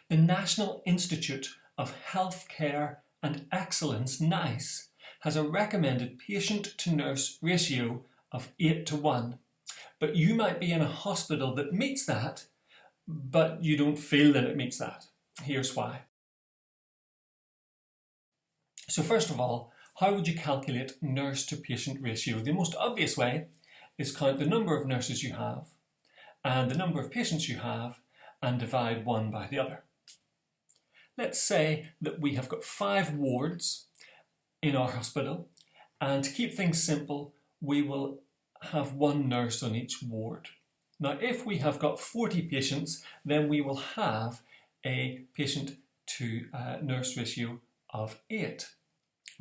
The National Institute of Healthcare and Excellence, NICE, has a recommended patient-to-nurse ratio of 8 to 1. But you might be in a hospital that meets that, but you don't feel that it meets that. Here's why. So first of all, how would you calculate nurse-to-patient ratio? The most obvious way is count the number of nurses you have and the number of patients you have and divide one by the other. Let's say that we have got 5 wards in our hospital, and to keep things simple, we will have 1 nurse on each ward. Now, if we have got 40 patients, then we will have a patient-to-nurse ratio of 8.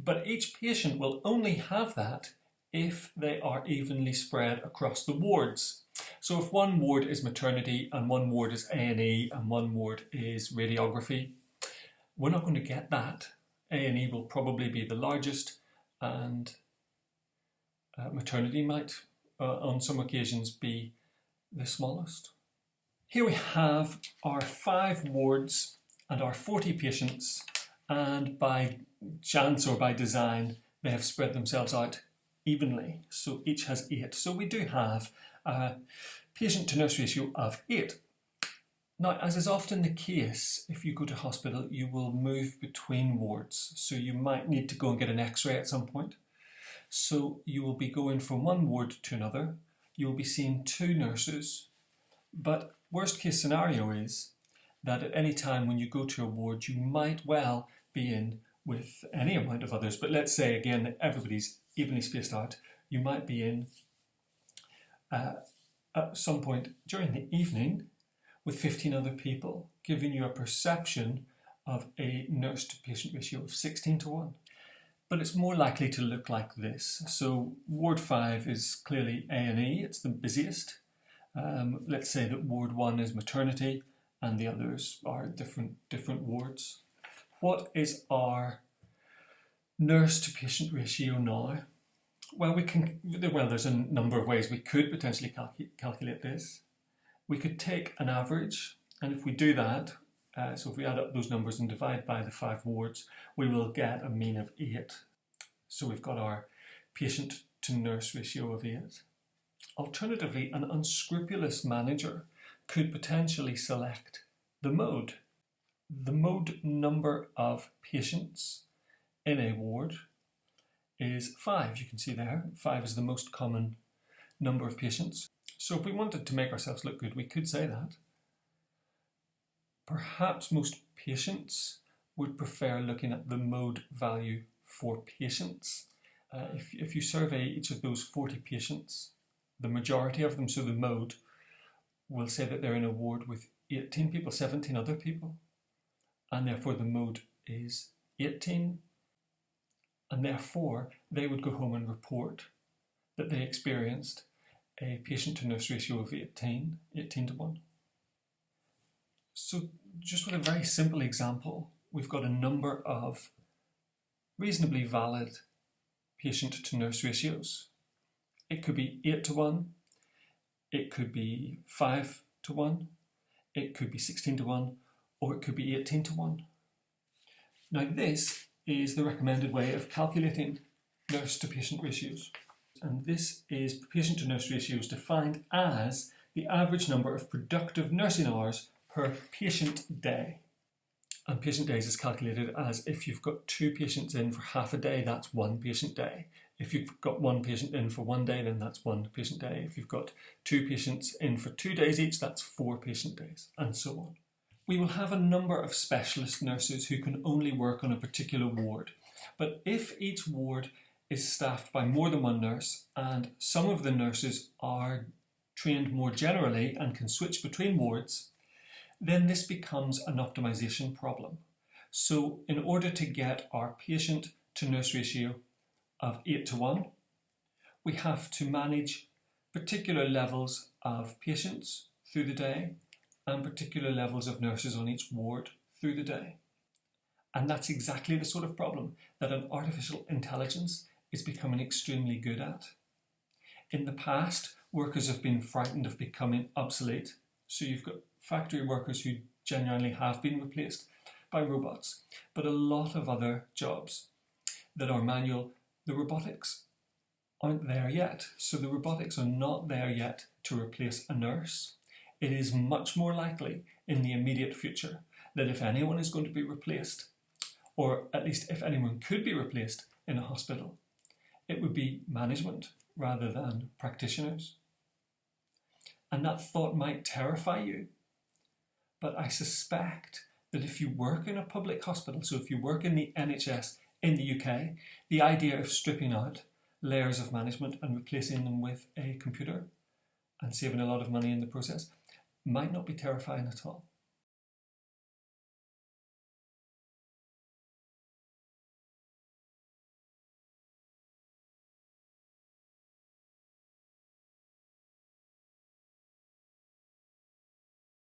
But each patient will only have that if they are evenly spread across the wards. So if one ward is maternity and one ward is A&E and one ward is radiography, we're not going to get that. A&E will probably be the largest, and maternity might on some occasions be the smallest. Here we have our 5 wards and our 40 patients, and by chance or by design they have spread themselves out evenly, so each has 8. So we do have a patient-to-nurse ratio of 8. Now, as is often the case, if you go to hospital, you will move between wards. So you might need to go and get an X-ray at some point. So you will be going from one ward to another. You will be seeing 2 nurses. But worst case scenario is that at any time when you go to a ward, you might well be in with any amount of others. But let's say again that everybody's evenly spaced out. You might be in at some point during the evening with 15 other people, giving you a perception of a nurse-to-patient ratio of 16 to 1. But it's more likely to look like this. So Ward 5 is clearly A&E, it's the busiest. Let's say that Ward 1 is maternity and the others are different wards. What is our nurse-to-patient ratio now? Well, there's a number of ways we could potentially calculate this. We could take an average, and if we do that, so if we add up those numbers and divide by the 5 wards, we will get a mean of 8. So we've got our patient-to-nurse ratio of 8. Alternatively, an unscrupulous manager could potentially select the mode. The mode number of patients in a ward is 5. You can see there, 5 is the most common number of patients. So if we wanted to make ourselves look good, we could say that. Perhaps most patients would prefer looking at the mode value for patients. If you survey each of those 40 patients, the majority of them, so the mode, will say that they're in a ward with 18 people, 17 other people, and therefore the mode is 18, and therefore they would go home and report that they experienced a patient-to-nurse ratio of 18 to 1. So just with a very simple example, we've got a number of reasonably valid patient-to-nurse ratios. It could be 8 to 1, it could be 5 to 1, it could be 16 to 1, or it could be 18 to 1. Now this is the recommended way of calculating nurse-to-patient ratios. And this is patient-to-nurse ratios defined as the average number of productive nursing hours per patient day. And patient days is calculated as if you've got 2 patients in for half a day, that's 1 patient day. If you've got 1 patient in for 1 day, then that's 1 patient day. If you've got 2 patients in for 2 days each, that's 4 patient days, and so on. We will have a number of specialist nurses who can only work on a particular ward. But if each ward is staffed by more than 1 nurse, and some of the nurses are trained more generally and can switch between wards, then this becomes an optimization problem. So in order to get our patient-to-nurse ratio of 8 to 1, we have to manage particular levels of patients through the day and particular levels of nurses on each ward through the day. And that's exactly the sort of problem that an artificial intelligence is becoming extremely good at. In the past, workers have been frightened of becoming obsolete. So you've got factory workers who genuinely have been replaced by robots, but a lot of other jobs that are manual, the robotics aren't there yet. So the robotics are not there yet to replace a nurse. It is much more likely in the immediate future that if anyone is going to be replaced, or at least if anyone could be replaced in a hospital, it would be management rather than practitioners. And that thought might terrify you, but I suspect that if you work in a public hospital, so if you work in the NHS in the UK, the idea of stripping out layers of management and replacing them with a computer and saving a lot of money in the process might not be terrifying at all.